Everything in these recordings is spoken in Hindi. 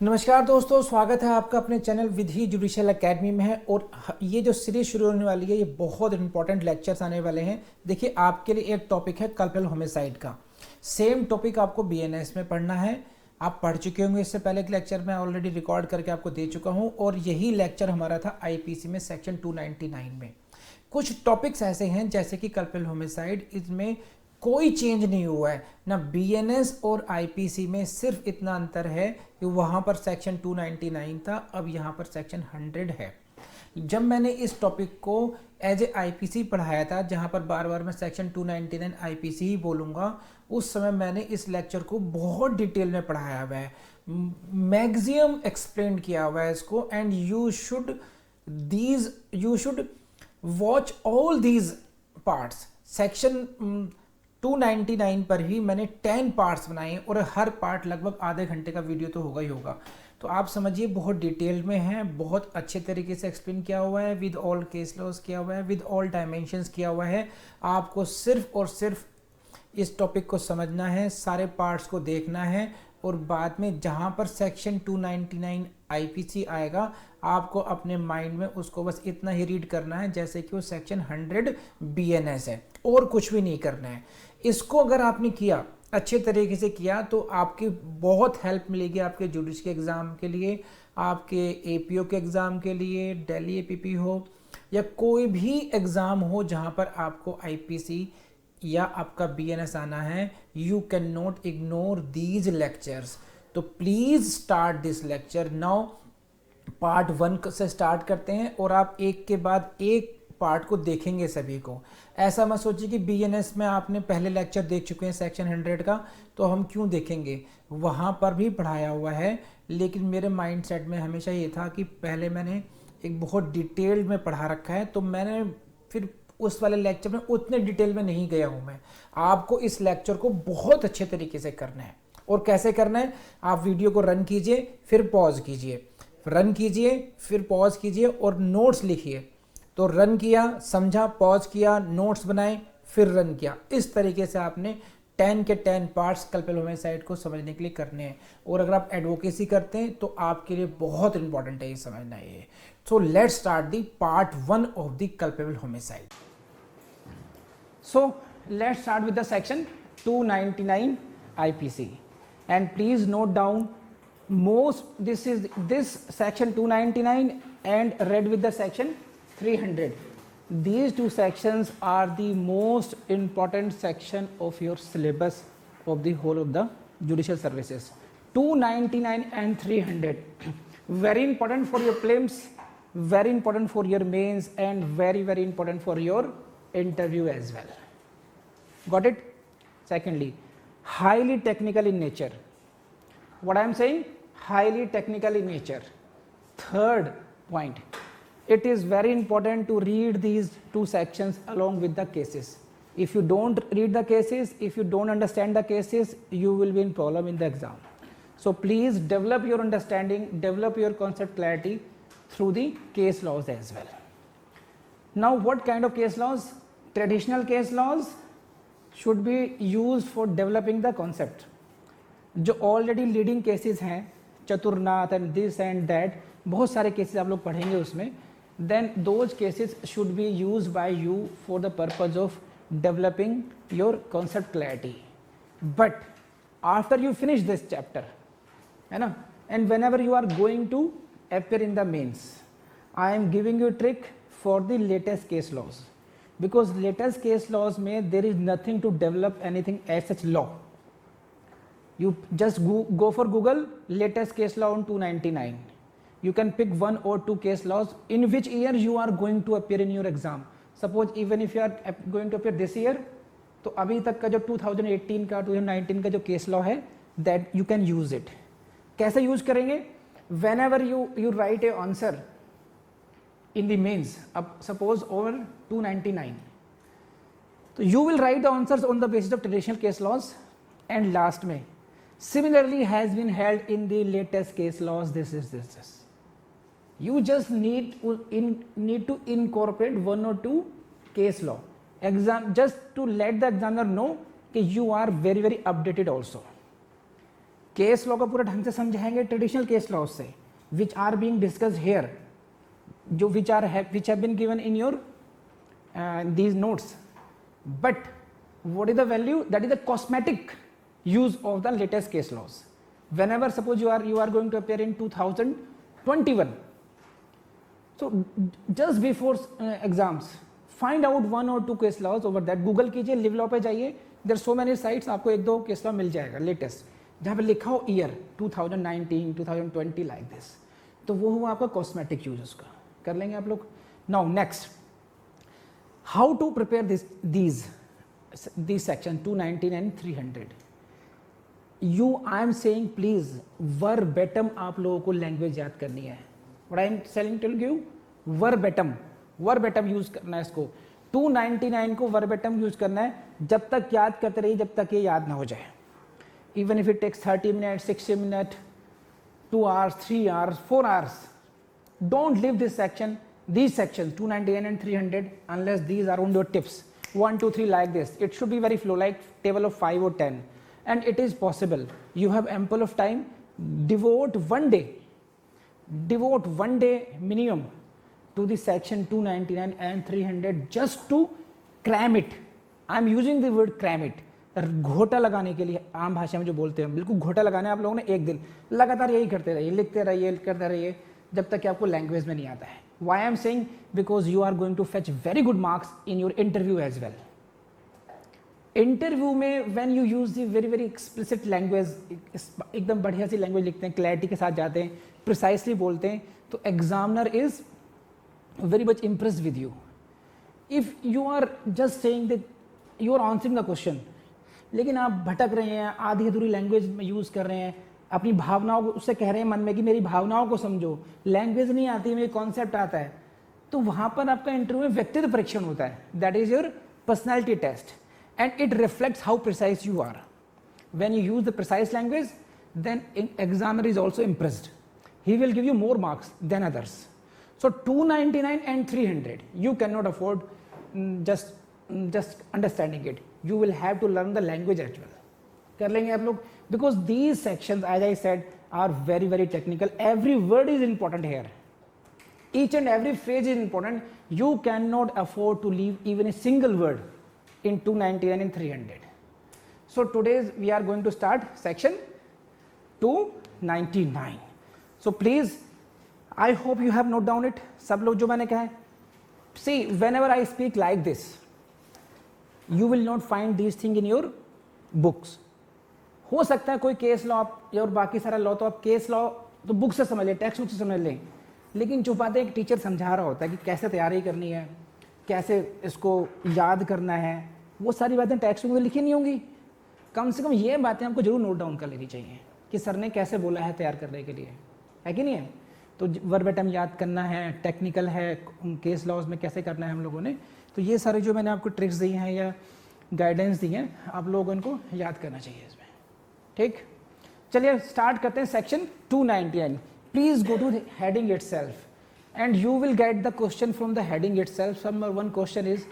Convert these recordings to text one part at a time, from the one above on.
नमस्कार दोस्तों, स्वागत है आपका अपने चैनल विधि जुडिशियल एकेडमी में है। और ये जो सीरीज शुरू होने वाली है, ये बहुत इंपॉर्टेंट लेक्चर्स आने वाले हैं। देखिए, आपके लिए एक टॉपिक है कल्पल होमिसाइड का। सेम टॉपिक आपको बीएनएस में पढ़ना है। आप पढ़ चुके होंगे, इससे पहले एक लेक्चर मैं ऑलरेडी रिकॉर्ड करके आपको दे चुका हूँ। और यही लेक्चर हमारा था आईपीसी में सेक्शन 299 में। कुछ टॉपिक्स ऐसे हैं जैसे कि कल्पल होमिसाइड, इसमें कोई चेंज नहीं हुआ है ना। बीएनएस और आईपीसी में सिर्फ इतना अंतर है कि वहाँ पर सेक्शन 299 था, अब यहाँ पर सेक्शन 100 है। जब मैंने इस टॉपिक को एज ए आईपीसी पढ़ाया था, जहाँ पर बार बार मैं सेक्शन 299 आईपीसी ही बोलूँगा, उस समय मैंने इस लेक्चर को बहुत डिटेल में पढ़ाया हुआ है, मैक्सिमम एक्सप्लेन किया हुआ है इसको। And you should watch all these parts. Section 299 पर ही मैंने 10 पार्ट्स बनाए हैं और हर पार्ट लगभग आधे घंटे का वीडियो तो होगा ही होगा। तो आप समझिए, बहुत डिटेल में है, बहुत अच्छे तरीके से एक्सप्लेन किया हुआ है, विद ऑल केस लॉज किया हुआ है, विद ऑल डायमेंशंस किया हुआ है। आपको सिर्फ और सिर्फ इस टॉपिक को समझना है, सारे पार्ट्स को देखना है, और बाद में जहाँ पर सेक्शन 299 आईपीसी आएगा, आपको अपने माइंड में उसको बस इतना ही रीड करना है जैसे कि वो सेक्शन 100 बीएनएस है, और कुछ भी नहीं करना है। इसको अगर आपने किया, अच्छे तरीके से किया, तो आपकी बहुत हेल्प मिलेगी आपके जुडिश के एग्ज़ाम के लिए, आपके एपीओ के एग्ज़ाम के लिए, दिल्ली एपीपी हो या कोई भी एग्ज़ाम हो जहाँ पर आपको आईपीसी या आपका बीएनएस आना है। You can not ignore these lectures. तो please start this lecture now. Part 1 से स्टार्ट करते हैं, और आप एक के बाद एक पार्ट को देखेंगे सभी को। ऐसा मत सोचिए कि बीएनएस में आपने पहले लेक्चर देख चुके हैं सेक्शन 100 का, तो हम क्यों देखेंगे। वहाँ पर भी पढ़ाया हुआ है, लेकिन मेरे माइंडसेट में हमेशा ये था कि पहले मैंने एक बहुत डिटेल्ड में पढ़ा रखा है, तो मैंने फिर उस वाले लेक्चर में उतने डिटेल में नहीं गया हूँ मैं। आपको इस लेक्चर को बहुत अच्छे तरीके से करना है। और कैसे करना है, आप वीडियो को रन कीजिए, फिर पॉज कीजिए, रन कीजिए, फिर पॉज कीजिए और नोट्स लिखिए। तो रन किया, समझा, पॉज किया, नोट्स बनाए, फिर रन किया। इस तरीके से आपने 10 के 10 पार्ट्स कल्पल होमिसाइड को समझने के लिए करने हैं। और अगर आप एडवोकेसी करते हैं तो आपके लिए बहुत इंपॉर्टेंट है ये समझना है। So let's start the part 1 of the culpable homicide. So let's start with the section 299 IPC, and please note down this section 299 and read with the section 300. These two sections are the most important section of your syllabus of the whole of the judicial services. 299 and 300 very important for your prelims, very important for your mains, and very important for your interview as well. Got it? Secondly, highly technical in nature. What I am saying, highly technical in nature. Third point, it is very important to read these two sections along with the cases. If you don't read the cases, if you don't understand the cases, you will be in problem in the exam. So please develop your understanding, develop your concept clarity through the case laws as well. Now, what kind of case laws? Traditional case laws should be used for developing the concept. जो ऑलरेडी लीडिंग केसेस हैं, Chaturnath and this and that, बहुत सारे केसेस आप लोग पढ़ेंगे उसमें, then those cases should be use by you for the purpose of developing your concept clarity. But after you finish this chapter, है ना, and whenever you are going to appear in the mains, I am giving you a trick for the latest case laws, because latest case laws में there is nothing to develop anything as such law. You just go for Google latest case law on 299. You can pick 1 or 2 case laws in which year you are going to appear in your exam. Suppose even if you are going to appear this year, तो अभी तक का जो 2018 का 2019 का जो case law है, that you can use it. कैसे use करेंगे? Whenever you write a answer in the mains, suppose over 299, so you will write the answers on the basis of traditional case laws, and last में similarly has been held in the latest case laws, this. You just need to incorporate 1 or 2 case law exam, just to let the examiner know that you are very updated also. Case law का पूरा ढंग से समझाएंगे ट्रेडिशनल केस लॉ से which are being discussed here, जो which have been given in your these notes. But what is the value? That is the cosmetic use of the latest case laws. Whenever suppose you are going to appear in 2021, so just before exams, find out one or two case laws over that. Google कीजिए, live law पे जाइए, there are so many sites, आपको एक दो case law मिल जाएगा latest, जहाँ पे लिखा हो year 2019, 2020 like this. तो वो हुआ आपका cosmetic use उसका, कर लेंगे आप लोग. Now next, how to prepare these section 219 and 300. I am saying please verbatim आप लोगों को लैंग्वेज याद करनी है. What I am telling to you, verbatim use करना है इसको. 299 को verbatim यूज करना है, जब तक याद करते रहिए जब तक ये याद ना हो जाए. Even if it takes 30 minutes, 60 minutes, 2 hours, 3 hours, 4 hours, don't leave this section. These sections 299 and 300 unless these are on your tips 1 2 3 like this. It should be very flow, like table of 5 or 10, and it is possible. You have ample of time. Devote one day minimum to the section 299 and 300 just to cram it. I am using the word cram it. घोटा लगाने के लिए आम भाषा में जो बोलते हैं, बिल्कुल घोटा लगाना है आप लोगों ने. एक दिन लगातार यही करते रहिए, लिखते रहिए, करते रहिए, जब तक कि आपको लैंग्वेज में नहीं आता है. Why I am saying? Because you are going to fetch very good marks in your interview as well. Interview में when you use the very explicit language, एकदम बढ़िया सी लैंग्वेज लिखते हैं, क्लैरिटी के साथ जाते हैं, प्रिसाइसली बोलते हैं, तो examiner is very much impressed with you. If you are just saying that you are answering the question, लेकिन आप भटक रहे हैं, आधी अधूरी लैंग्वेज में यूज कर रहे हैं, अपनी भावनाओं को उससे कह रहे हैं मन में कि मेरी भावनाओं को समझो, लैंग्वेज नहीं आती, मेरी कॉन्सेप्ट आता है, तो वहां पर आपका इंटरव्यू में व्यक्तित्व परीक्षण होता है. That is your personality test and it reflects how precise you are. When you use the precise language, then examiner is also impressed. He will give you more marks than others. So 299 and 300 you cannot afford just understanding it. You will have to learn the language as well. कर लेंगे आप लोग, because these sections, as I said, are very technical. Every word is important here. Each and every phrase is important. You cannot afford to leave even a single word in 299 and 300. So today we are going to start section 299. So please, I hope you have note down it. सब लोग जो मैंने कहा है. See, whenever I speak like this, you will not find these things in your books. हो सकता है कोई केस लॉ और बाकी सारा लॉ, तो आप केस लॉ तो बुक से समझ लें, टेक्स्ट बुक से समझ लें, लेकिन जो बातें एक टीचर समझा रहा होता है कि कैसे तैयारी करनी है, कैसे इसको याद करना है, वो सारी बातें टेक्स्ट बुक में लिखी नहीं होंगी. कम से कम ये बातें आपको जरूर नोट डाउन कर लेनी चाहिए कि सर ने कैसे बोला है तैयार करने के लिए, है कि नहीं है. तो वर्बेटम याद करना है, टेक्निकल है, केस लॉज में कैसे करना है हम लोगों ने, तो ये सारे जो मैंने आपको ट्रिक्स दी हैं या गाइडेंस दी हैं, आप लोगों को इनको याद करना चाहिए इसमें. ठीक, चलिए स्टार्ट करते हैं section 299. Please go two heading itself and you will get the question from the heading itself. Number one question is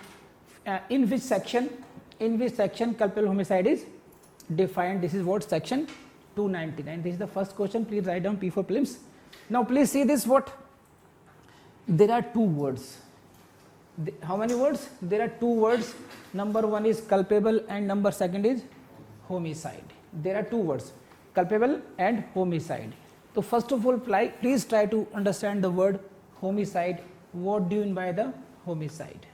in which section culpable homicide is defined. This is what section 299. This is the first question. Please write down P for prelims. Now please see this. What there are two words. How many words? There are two words. Number one is culpable and number second is homicide. There are two words, culpable and homicide. So first of all, please try to understand the word homicide. What do you mean by the homicide?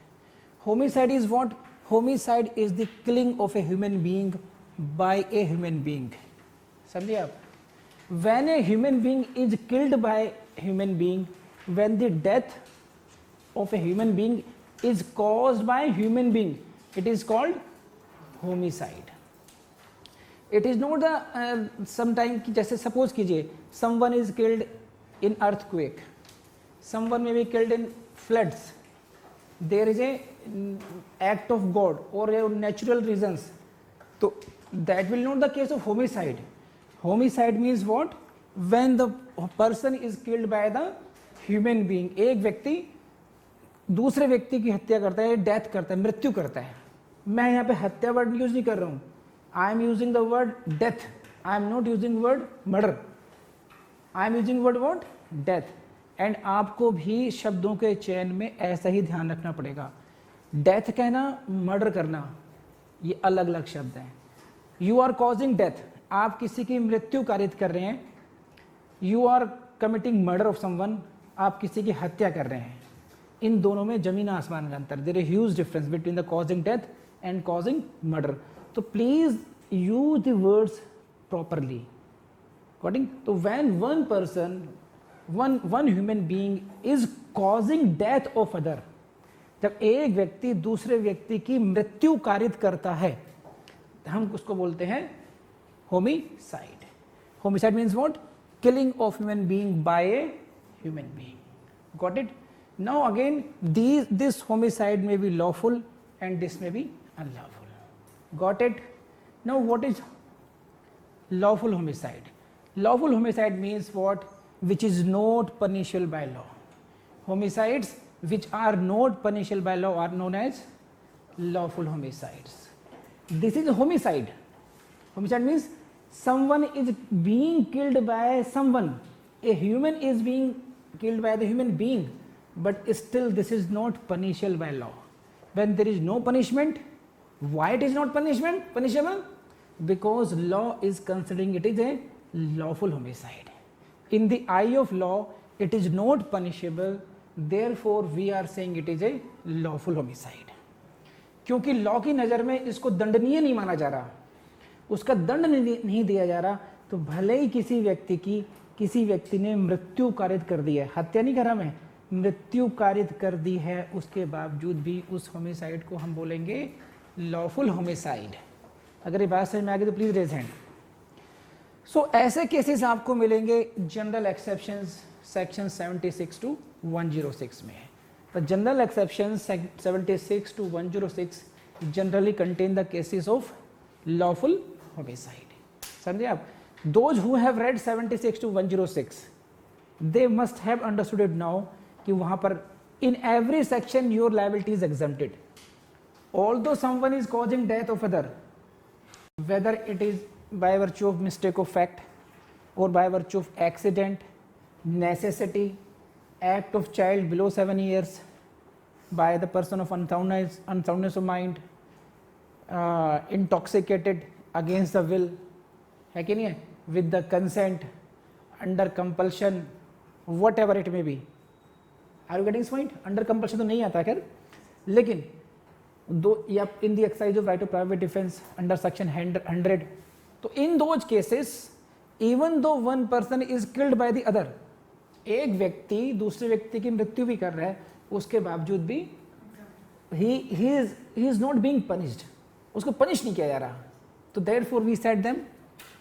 Homicide is what? Homicide is the killing of a human being by a human being. समझिए आप? When a human being is killed by a human being, when the death of a human being is caused by a human being, it is called homicide. It is not the sometime कि जैसे suppose कीजिए someone is killed in earthquake, someone may be killed in floods, there is a act of God or a natural reasons, so that will not the case of homicide. Homicide means what? When the person is killed by the human being, एक व्यक्ति दूसरे व्यक्ति की हत्या करता है, डेथ करता है, मृत्यु करता है. मैं यहाँ पे हत्या वर्ड यूज नहीं कर रहा हूँ, I am using the word death. I am not using word murder, I am using word what, death. And आपको भी शब्दों के चयन में ऐसा ही ध्यान रखना पड़ेगा. डेथ कहना, मर्डर करना, ये अलग अलग शब्द हैं. यू आर कॉजिंग डेथ, आप किसी की मृत्यु कारित कर रहे हैं. You are committing murder of someone, आप किसी की हत्या कर रहे हैं. इन दोनों में जमीन आसमान का अंतर. There is huge difference between the causing death and causing murder. तो please use the words properly according. तो when one person, one human being is causing death of other, जब एक व्यक्ति दूसरे व्यक्ति की मृत्यु कारित करता है, हम उसको बोलते हैं homicide. Homicide means what? killing of human being by a human being. Got it? Now again, this homicide may be lawful and this may be unlawful. Got it? Now what is lawful homicide? Lawful homicide means what? Which is not punishable by law. Homicides which are not punishable by law are known as lawful homicides. This is a homicide. Homicide means someone is being killed by someone. A human is being killed by the human being, but still this is not punishable by law. When there is no punishment, why it is not punishable? Because law is considering it is a lawful homicide. In the eye of law, it is not punishable, therefore we are saying it is a lawful homicide. क्योंकि लॉ की नज़र में इसको दंडनीय नहीं माना जा रहा, उसका दंड नहीं दिया जा रहा, तो भले ही किसी व्यक्ति ने मृत्यु कारित कर दी है, हत्या नहीं करा मैं, मृत्यु कारित कर दी है, उसके बावजूद भी उस होमिसाइड को हम बोलेंगे लॉफुल होमिसाइड. अगर ये बात समझ में आ गई तो प्लीज रेज हैंड. सो ऐसे केसेस आपको मिलेंगे जनरल एक्सेप्शंस सेक्शन 76 टू 106 में. The general exceptions 76 to 106 generally contain the cases of lawful homicide. समझे आप? Those who have read 76 to 106, they must have understood it now कि वहाँ पर in every section your liability is exempted. Although someone is causing death of other, whether it is by virtue of mistake of fact or by virtue of accident, necessity, act of child below 7 years, by the person of unsoundness of mind, intoxicated against the will, है कि नहीं है, with the consent, under compulsion, whatever it may be. Are you getting this point? Under compulsion तो नहीं आता खैर, लेकिन दो या in the exercise of right of private defence under section 100. तो in those cases even though one person is killed by the other, एक व्यक्ति दूसरे व्यक्ति की मृत्यु भी कर रहा है, उसके बावजूद भी he is not being punished, उसको पनिश नहीं किया जा रहा. So therefore we said them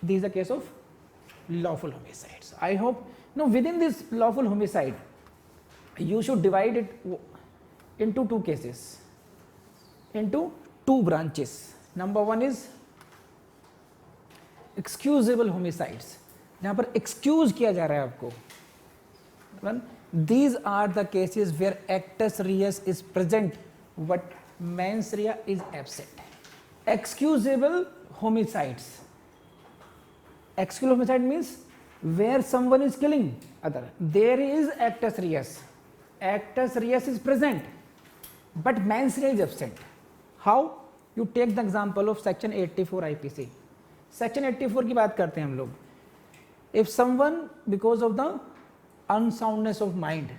this is a case of lawful homicides. I hope now within this lawful homicide you should divide it into two cases, into two branches. Number one is excusable homicides, जहाँ पर excuse किया जा रहा है आपको. These are the cases where actus reus is present but mens rea is absent. Excusable homicides. Excusable homicide means where someone is killing other. There is actus reus. Actus reus is present, but mens rea is absent. How? You take the example of section 84 IPC. Section 84 की बात करते हैं हम लोग. If someone because of the unsoundness of mind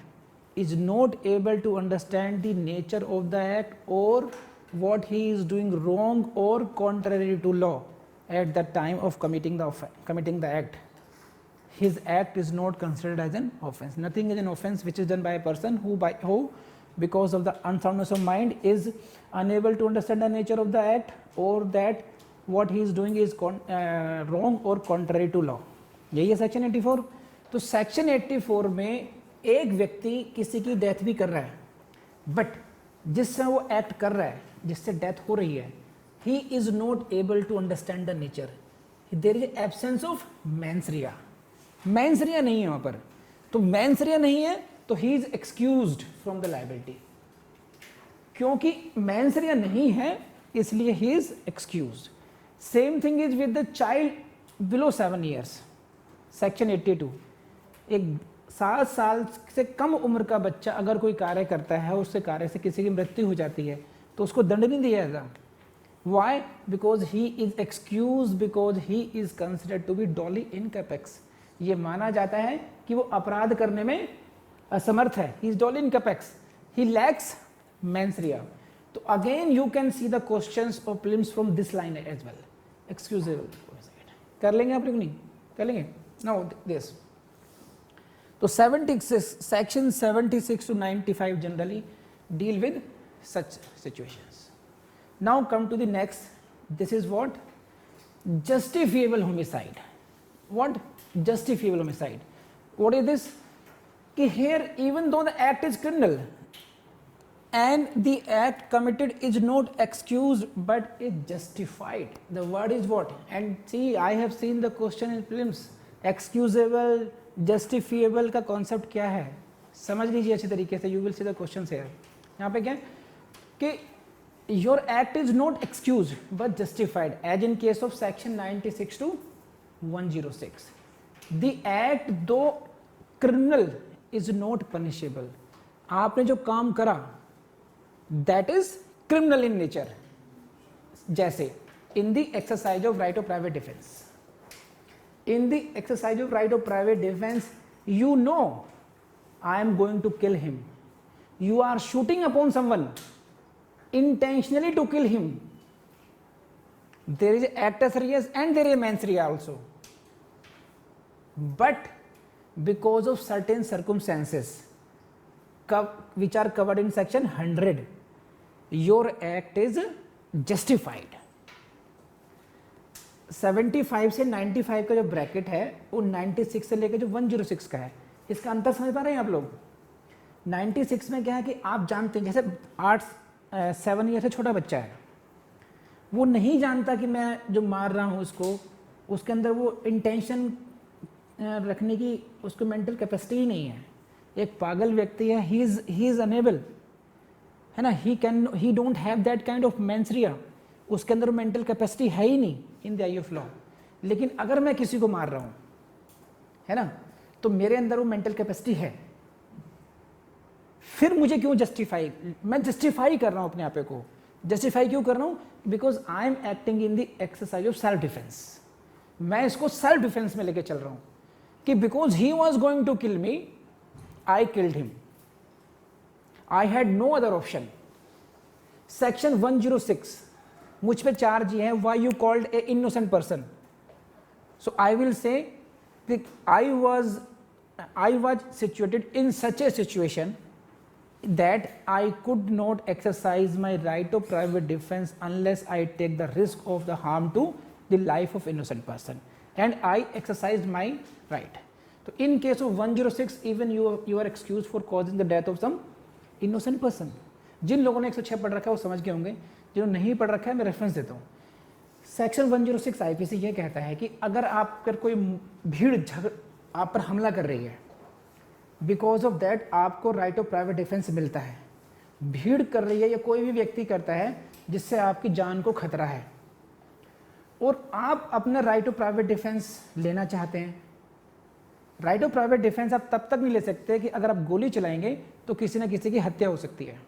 is not able to understand the nature of the act or what he is doing wrong or contrary to law at the time of committing the act, his act is not considered as an offense. Nothing is an offense which is done by a person who because of the unsoundness of mind is unable to understand the nature of the act or that what he is doing is wrong or contrary to law. यही है सेक्शन 84. तो सेक्शन 84 में एक व्यक्ति किसी की डेथ भी कर रहा है, बट जिससे वो एक्ट कर रहा है, जिससे डेथ हो रही है, he is not able to understand the nature. There is absence of mens rea. Mens rea नहीं है वहाँ पर, तो mens rea नहीं है तो he is excused from the liability. क्योंकि mens rea नहीं है इसलिए he is excused. Same thing is with the child below 7 years, section 82, एक 7 साल से कम उम्र का बच्चा अगर कोई कार्य करता है, उससे कार्य से किसी की मृत्यु हो जाती है, तो उसको दंड नहीं दिया जाता. Why? Because he is excuse, because he is considered to be doli incapax. ये माना जाता है कि वो अपराध करने में असमर्थ है. He is doli incapax, he lacks mens rea. तो again you can see the questions of prelims from this line as well. Excusable कर लेंगे आप लोग, नहीं कर लेंगे? Now this. तो 76 section 76 to 95 generally deal with such situations. Now come to the next. This is what? Justifiable homicide. What? Justifiable homicide. What is this? कि here even though the act is criminal and the act committed is not excused but is justified. The word is what? And see, I have seen the question in prelims. Excusable, justifiable का concept क्या है? समझ लीजिए अच्छी तरीके से. You will see the questions here. यहाँ पे क्या है कि your act is not excused but justified as in case of section 96 to 106. The act though criminal is not punishable. आपने जो काम करा that is criminal in nature. जैसे in the exercise of right of private defense. In the exercise of right of private defense, you know I am going to kill him. You are shooting upon someone intentionally to kill him. There is actus reus and there is mens rea also. But because of certain circumstances which are covered in section 100, your act is justified. 75 से 95 का जो ब्रैकेट है वो 96 से लेकर जो 106 का है. इसका अंतर समझ पा रहे हैं आप लोग? 96 में क्या है कि आप जानते हैं, जैसे 7 ईयर से छोटा बच्चा है, वो नहीं जानता कि मैं जो मार रहा हूँ उसको, उसके अंदर वो इंटेंशन रखने की उसको मेंटल कैपेसिटी ही नहीं है. एक पागल व्यक्ति है, ही इज अनेबल, है ना, ही don't have that kind of mains रिया. उसके अंदर मेंटल कैपेसिटी है ही नहीं in the I of law. लेकिन अगर मैं किसी को मार रहा हूँ, है ना, तो मेरे अंदर वो मेंटल कैपेसिटी है. फिर मुझे क्यों जस्टिफाई? मैं जस्टिफाई कर रहा हूँ अपने आप को. जस्टिफाई क्यों कर रहा हूँ? Because I am acting in the exercise of self defence. मैं इसको सेल्फ डिफेंस में लेके चल रहा हूँ कि because he was going to kill me, I killed him. I had no other option. Section 106 मुझ पे चार्ज ये है, why you called a innocent person. So I will say I was situated in such a situation that I could not exercise my right of private defense unless I take the risk of the harm to the life of innocent person, and I exercised my right. So in case of 106, even you are excused for causing the death of some innocent person. जिन लोगों ने 106 पढ़ रखा है वो समझ गए होंगे, जिन्होंने नहीं पढ़ रखा है मैं रेफरेंस देता हूँ. सेक्शन 106 आईपीसी ये कहता है कि अगर आप कर कोई भीड़ आप पर हमला कर रही है, बिकॉज ऑफ दैट आपको राइट ऑफ प्राइवेट डिफेंस मिलता है. भीड़ कर रही है या कोई भी व्यक्ति करता है जिससे आपकी जान को खतरा है, और आप अपना राइट ऑफ प्राइवेट डिफेंस लेना चाहते हैं. राइट ऑफ प्राइवेट डिफेंस आप तब तक नहीं ले सकते कि अगर आप गोली चलाएंगे तो किसी न किसी की हत्या हो सकती है.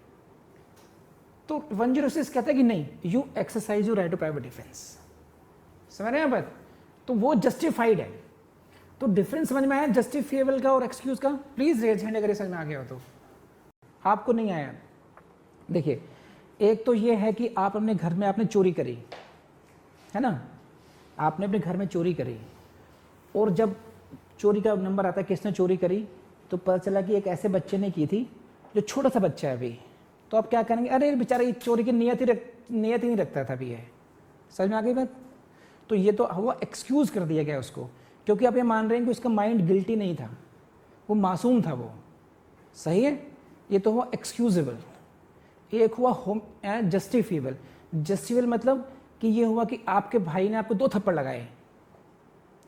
तो 106 कहता है कि नहीं, you exercise you right of private defence. समझ रहे हैं बात? तो वो जस्टिफाइड है. तो डिफरेंस समझ में आया जस्टिफिएबल का और एक्सक्यूज का? प्लीज रेज हैंड अगर ये समझ में आ गया हो तो. आपको नहीं आया? देखिए, एक तो ये है कि आप अपने घर में आपने चोरी करी, है ना, आपने अपने घर में चोरी करी, और जब चोरी का नंबर आता है किसने चोरी करी, तो पता चला कि एक ऐसे बच्चे ने की थी जो छोटा सा बच्चा है अभी. तो आप क्या करेंगे? अरे बेचारा ये चोरी की नियत ही नहीं रखता था अभी. है समझ में आ गई बात? तो ये तो हुआ एक्सक्यूज कर दिया गया उसको, क्योंकि आप ये मान रहे हैं कि उसका माइंड गिल्टी नहीं था, वो मासूम था वो. सही है? ये तो हुआ एक्सक्यूजेबल. एक हुआ होम जस्टिफिएबल. जस्टिफिएबल मतलब कि ये हुआ कि आपके भाई ने आपको 2 थप्पड़ लगाए,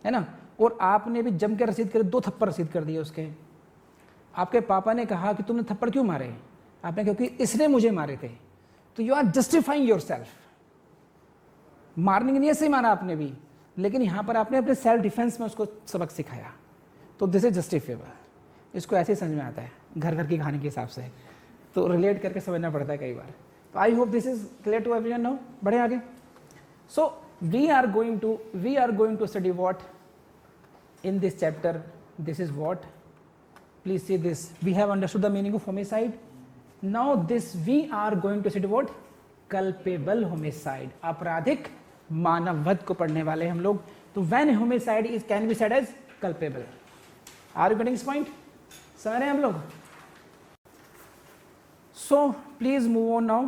है ना, और आपने भी जम के रसीद करे 2 थप्पड़ रसीद कर दिए उसके. आपके पापा ने कहा कि तुमने थप्पड़ क्यों मारे? आपने क्योंकि इसने मुझे मारे थे. तो you are justifying yourself. मारने की नीयत से ही मारा आपने भी, लेकिन यहाँ पर आपने अपने सेल्फ डिफेंस में उसको सबक सिखाया, तो दिस इज जस्टिफिएबल। इसको ऐसे ही समझ में आता है घर घर की कहानी के हिसाब से, तो रिलेट करके समझना पड़ता है कई बार। तो I hope this is clear to everyone now. बढ़े आगे। So we are going to study what in this chapter. This is what, please see this, we have understood the meaning of homicide. Now this we are going to study what, culpable homicide, आपराधिक मानववध को पढ़ने वाले हम लोग। तो when homicide is can be said as culpable, are you getting this point? समझ रहे हैं हम लोग? So please move on now.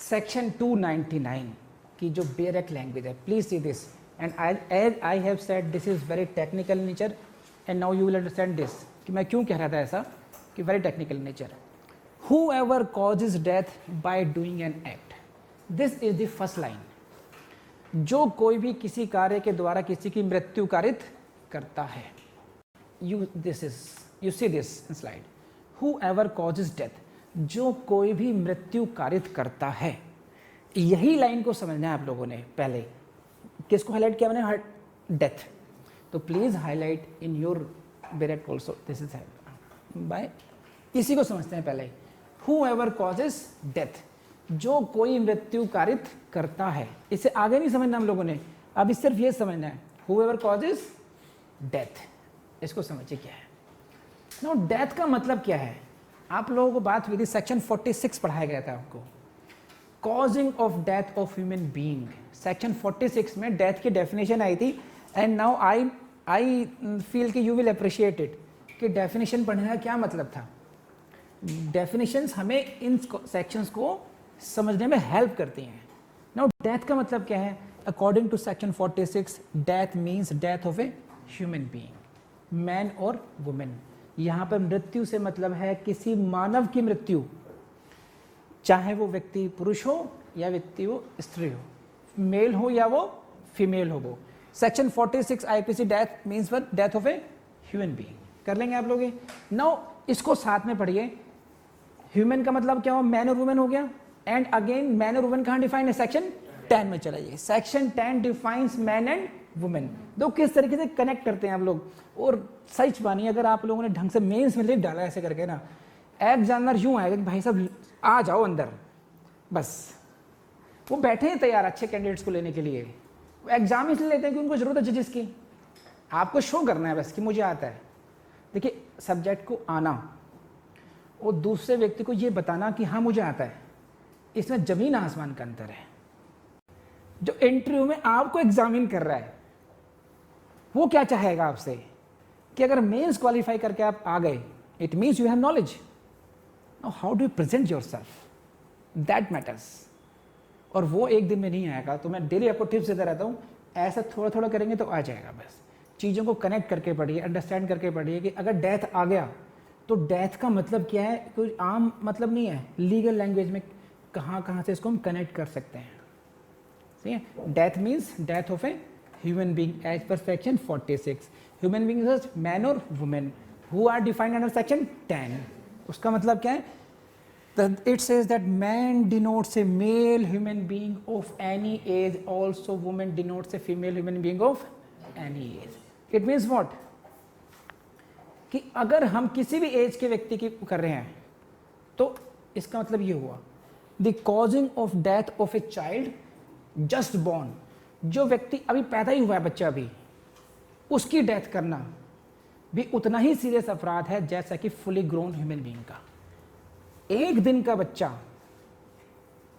Section 299 की जो बेयरक लैंग्वेज है, please see this and as I have said this is very technical nature and now you will understand this कि मैं क्यों कह रहा था ऐसा कि very technical nature. Whoever causes death by doing an act, this is the first line. जो कोई भी किसी कार्य के द्वारा किसी की मृत्यु कारित करता है, you see this slide, whoever causes death, जो कोई भी मृत्यु कारित करता है। यही लाइन को समझना है आप लोगों ने। पहले किसको हाईलाइट किया मैंने, डेथ। तो please highlight in your बेरेट also, this is by, इसी को समझते हैं पहले। हूएवर कॉजेज डेथ, जो कोई मृत्यु कारित करता है। इसे आगे नहीं समझना हम लोगों ने, अभी सिर्फ ये समझना है हूएवर कॉजेज डेथ। इसको समझिए क्या है। नो डेथ का मतलब क्या है, आप लोगों को बात हुई थी, सेक्शन 46 पढ़ाया गया था आपको, causing of death of human being. Section 46 में डेथ की डेफिनेशन आई थी एंड नाउ आई फील कि यू विल अप्रिशिएट इट कि डेफिनेशन पढ़ने का क्या मतलब था। डेफिनेशंस हमें इन सेक्शंस को समझने में हेल्प करती हैं। नाउ डेथ का मतलब क्या है, according to section 46 death means death of a human being, man और वुमेन। यहाँ पर मृत्यु से मतलब है किसी मानव की मृत्यु, चाहे वो व्यक्ति पुरुष हो या व्यक्ति वो स्त्री हो, मेल हो या वो फीमेल हो। वो section 46 IPC death means for death of a human being. कर लेंगे आप लोग। नाउ इसको साथ में पढ़िए। ह्यूमन का मतलब क्या हो, मैन और वुमेन हो गया। एंड अगेन मैन और वुमेन कहाँ डिफाइन है, सेक्शन 10 में चला जाइए। Section 10 defines man and women. दो किस तरीके से कनेक्ट करते हैं आप लोग। और सच मानिए अगर आप लोगों ने ढंग से मेंस में लिख डाला ऐसे करके ना, एग्जामिनर यूं आएगा कि भाई साहब आ जाओ अंदर, बस वो बैठे हैं तैयार अच्छे कैंडिडेट्स को लेने के लिए। वो एग्जाम इसलिए लेते हैं कि उनको जरूरत है जजेस की, आपको शो करना है बस कि मुझे आता है। देखिए सब्जेक्ट को आना और दूसरे व्यक्ति को ये बताना कि हाँ मुझे आता है, इसमें जमीन आसमान का अंतर है। जो इंटरव्यू में आपको एग्जामिन कर रहा है वो क्या चाहेगा आपसे कि अगर मेंस क्वालिफाई करके आप आ गए, it means you have knowledge. Now how do you present yourself, that matters. और वो एक दिन में नहीं आएगा। तो मैं डेली आपको टिप्स देता रहता हूँ, ऐसा थोड़ा थोड़ा करेंगे तो आ जाएगा। बस चीज़ों को कनेक्ट करके पढ़िए, अंडरस्टैंड करके पढ़िए कि अगर डेथ आ गया तो डेथ का मतलब क्या है, कोई आम मतलब नहीं है। लीगल लैंग्वेज में कहाँ कहाँ से इसको हम कनेक्ट कर सकते हैं। ठीक है, death means death of a human being as per section 46। Human being is man और women who are defined under section 10। उसका मतलब क्या है, it says that man denotes a male human being of any age, also woman denotes a female human being of any age. It means what, कि अगर हम किसी भी एज के व्यक्ति की कर रहे हैं तो इसका मतलब ये हुआ the causing of death of a child just born, जो व्यक्ति अभी पैदा ही हुआ है बच्चा अभी, उसकी डेथ करना भी उतना ही सीरियस अपराध है जैसा कि फुली ग्रोन ह्यूमन बीइंग का। एक दिन का बच्चा,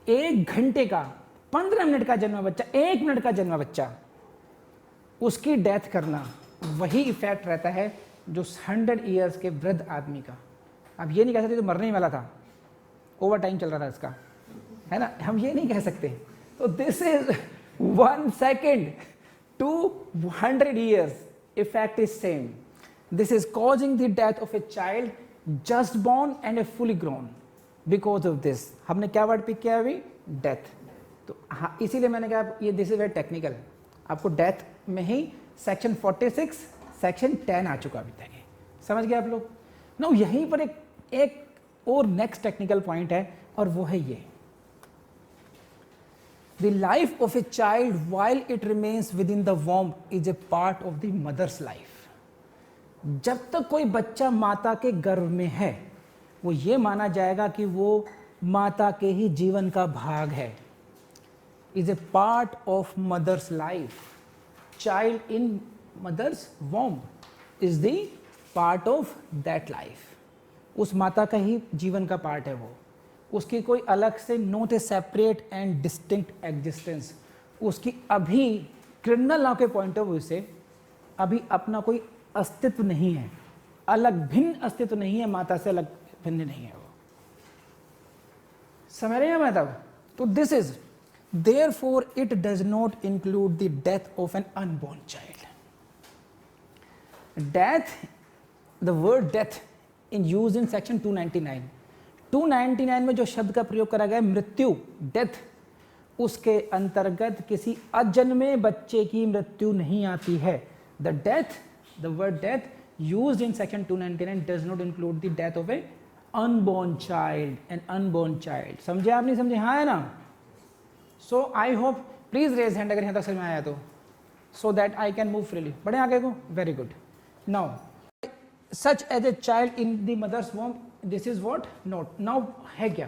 एक घंटे का, 15 मिनट का जन्मा बच्चा, 1 मिनट का जन्मा बच्चा, उसकी डेथ करना वही इफेक्ट रहता है जो 100 ईयर्स के वृद्ध आदमी का। आप ये नहीं कह सकते तो मरने ही वाला था, ओवर टाइम चल रहा था इसका, है ना, हम ये नहीं कह सकते। तो this is 1 second to 100 years, effect is same. This is causing the death of a child just born and a fully grown because of this. हमने क्या वर्ड पिक किया अभी, डेथ। तो हाँ, इसीलिए मैंने कहा ये दिस इज वेरी टेक्निकल। आपको डेथ में ही सेक्शन 46 सेक्शन 10 आ चुका अभी तक है, समझ गए आप लोग। ना यहीं पर एक और नेक्स्ट टेक्निकल पॉइंट है और वो है ये, The life of a child while it remains within the womb is a part of the mother's life. जब तक कोई बच्चा माता के गर्भ में है, वो ये माना जाएगा कि वो माता के ही जीवन का भाग है. Is a part of mother's life. Child in mother's womb is the part of that life. उस माता का ही जीवन का पार्ट है वो. उसकी कोई अलग से not a separate and distinct existence. उसकी अभी क्रिमिनल लॉ के पॉइंट ऑफ व्यू से अभी अपना कोई अस्तित्व नहीं है, अलग भिन्न अस्तित्व नहीं है, माता से अलग भिन्न नहीं है वो. समझ रहे हैं मैं तब? तो this is therefore it does not include the death of an unborn child. Death, the word death in use in section 299 में जो शब्द का प्रयोग करा गया मृत्यु, डेथ, उसके अंतर्गत किसी अजन्मे बच्चे की मृत्यु नहीं आती है. The death, the word death used in section 299 does not include the death of a unborn child. An unborn child. समझे आप? नहीं समझे? हाँ है ना? So I hope, please raise hand अगर यहाँ तक समझ में आया तो, so that I can move freely. बढ़े आगे को. Very good. Now such as a child in the mother's womb, this is what? Not. Now है क्या?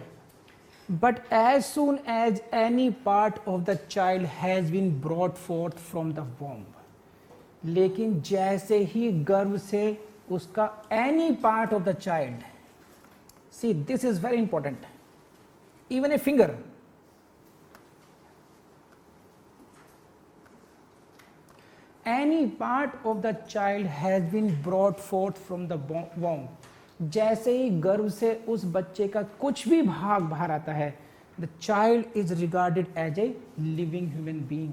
But as soon as any part of the child has been brought forth from the womb, लेकिन जैसे ही गर्भ से उसका any part of the child, see this is very important, even a finger, any part of the child has been brought forth from the womb. जैसे ही गर्भ से उस बच्चे का कुछ भी भाग बाहर आता है, the child is regarded as a living human being.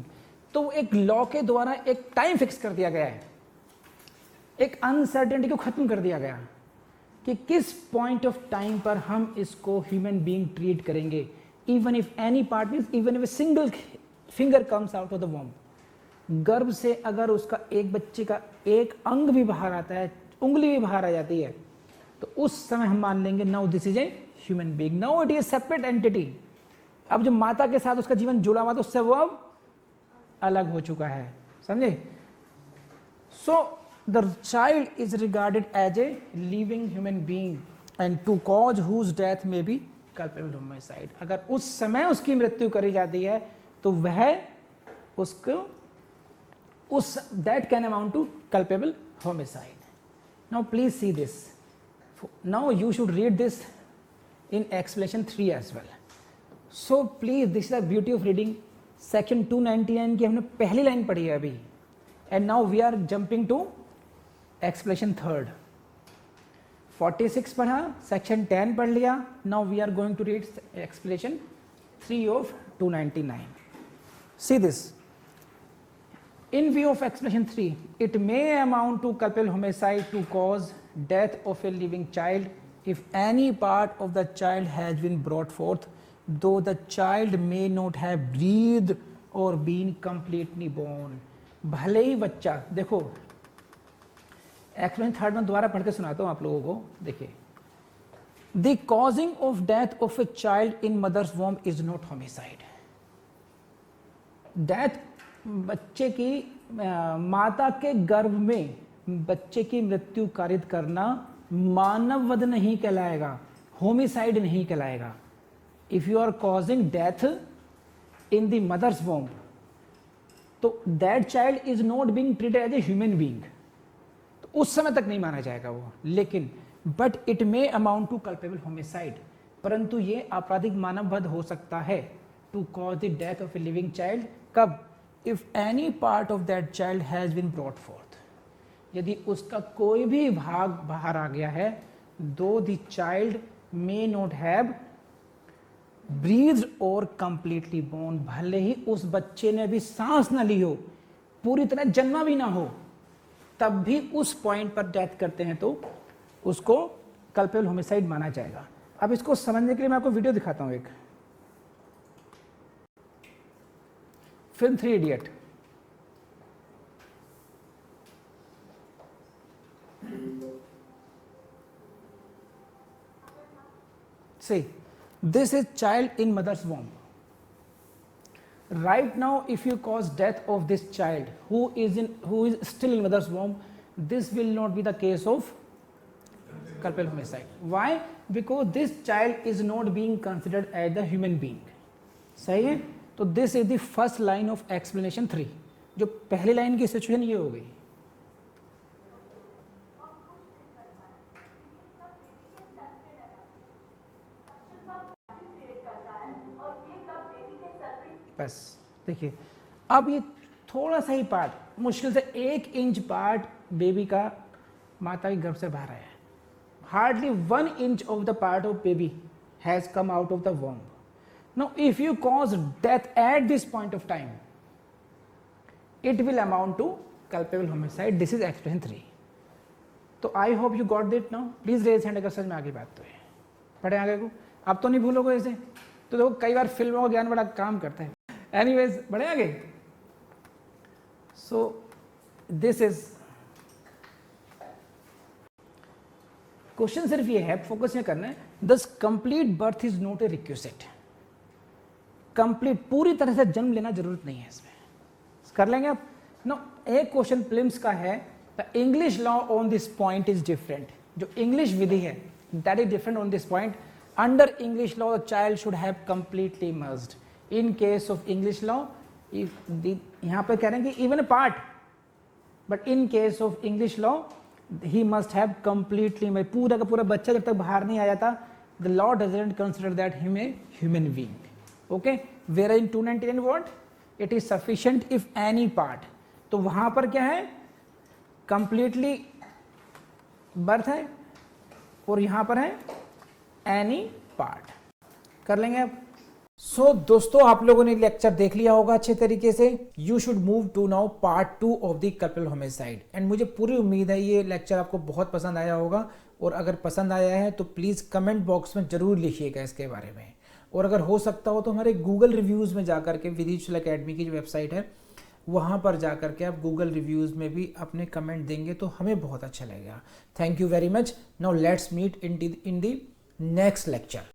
तो एक लॉ के द्वारा एक टाइम फिक्स कर दिया गया है, एक अनसर्टेनिटी को खत्म कर दिया गया कि किस पॉइंट ऑफ टाइम पर हम इसको ह्यूमन बीइंग ट्रीट करेंगे. Even if any part means even if a single finger comes out of the womb. गर्भ से अगर उसका एक बच्चे का एक अंग भी बाहर आता है, उंगली भी बाहर आ जाती है, तो उस समय हम मान लेंगे now this is a human being. Now it is separate entity. अब जो माता के साथ उसका जीवन जुड़ा हुआ, तो उससे वो अब अलग हो चुका है. समझे? So the child is regarded as a living human being and to cause whose death may be culpable homicide. अगर उस समय उसकी मृत्यु करी जाती है तो वह उसको that can amount to culpable homicide. Now please see this. Now you should read this in explanation 3 as well. So please, this is the beauty of reading section 299 की हमने पहली लाइन पढ़ी है अभी, and now we are jumping to explanation 3rd. 46 पढ़ा, section 10 पढ़ लिया. Now we are going to read explanation 3 of 299. See this. In view of explanation 3, it may amount to culpable homicide to cause death of a living child if any part of the child has been brought forth, though the child may not have breathed or been completely born. भले ही बच्चा, देखो एक्सप्लेन 3rd में दोबारा पढ़ के सुनाता हूँ आप लोगों को. देखिए, the causing of death of a child in mother's womb is not homicide. Death, बच्चे की माता के गर्भ में बच्चे की मृत्यु कारित करना मानव वध नहीं कहलाएगा, होमिसाइड नहीं कहलाएगा. If you are causing death in the mother's womb, तो that child is not being treated as a human being, तो उस समय तक नहीं माना जाएगा वो. लेकिन but it may amount to culpable homicide, परंतु ये आपराधिक मानव वध हो सकता है. To cause the death of a living child, कब? If any part of that child has been brought forth, यदि उसका कोई भी भाग बाहर आ गया है, though the child may not have breathed or completely born, भले ही उस बच्चे ने भी सांस न ली हो, पूरी तरह जन्मा भी ना हो, तब भी उस पॉइंट पर डेथ करते हैं तो उसको कल्पेबल होमिसाइड माना जाएगा. अब इसको समझने के लिए मैं आपको वीडियो दिखाता हूं. एक film 3 Idiot. See, this is child in mother's womb. right now if you cause death of this child who is still in mother's womb, this will not be the case of culpable homicide. Why? Because this child is not being considered as the human being. सही है? तो this is the first line of explanation 3. जो पहली लाइन की सिचुएशन ये हो गई. बस देखिए, अब ये थोड़ा सा ही पार्ट, मुश्किल से 1 इंच पार्ट बेबी का माता के गर्भ से बाहर आया है. Hardly 1 inch of the part of baby has come out of the womb. Now, if you cause death at this point of time, it will amount to culpable homicide. This is explanation 3. तो I hope you got it now. Please raise hand अगर समझ में आगे बात तो है. पढ़े आगे को. अब तो नहीं भूलोगे ऐसे. तो देखो कई बार फिल्मों का ज्ञान बड़ा काम करता है. Anyways, बढ़े आगे. So this is क्वेश्चन सिर्फ ये है, फोकस ये करना है. Thus complete birth is not a requisite. Complete पूरी तरह से जन्म लेना जरूरत नहीं है इसमें. कर लेंगे आप. नो, एक क्वेश्चन प्रीलिम्स का है, the English law on this point is different. जो इंग्लिश विधि है that is different on this point. Under English law the child should have completely merged. In case of English law यहाँ पे कह रहे हैं कि even a part, but in case of English law he must have completely, पूरा का पूरा बच्चा जब तक बाहर नहीं आ जाता, the law doesn't consider that him a human being. Okay, where in 299 what? It is sufficient if any part. तो वहां पर क्या है, कंप्लीटली बर्थ है, और यहां पर है एनी पार्ट. कर लेंगे आप. सो दोस्तों, आप लोगों ने लेक्चर देख लिया होगा अच्छे तरीके से. You should move to now part 2 of the culpable homicide. And मुझे पूरी उम्मीद है ये लेक्चर आपको बहुत पसंद आया होगा, और अगर पसंद आया है तो प्लीज़ कमेंट बॉक्स में ज़रूर लिखिएगा इसके बारे में. और अगर हो सकता हो तो हमारे गूगल रिव्यूज़ में जा कर के, विदिशल एकेडमी की जो वेबसाइट है वहाँ पर जा कर के आप गूगल रिव्यूज़ में भी अपने कमेंट देंगे तो हमें बहुत अच्छा लगेगा. Thank you very much. Now let's meet in the next lecture.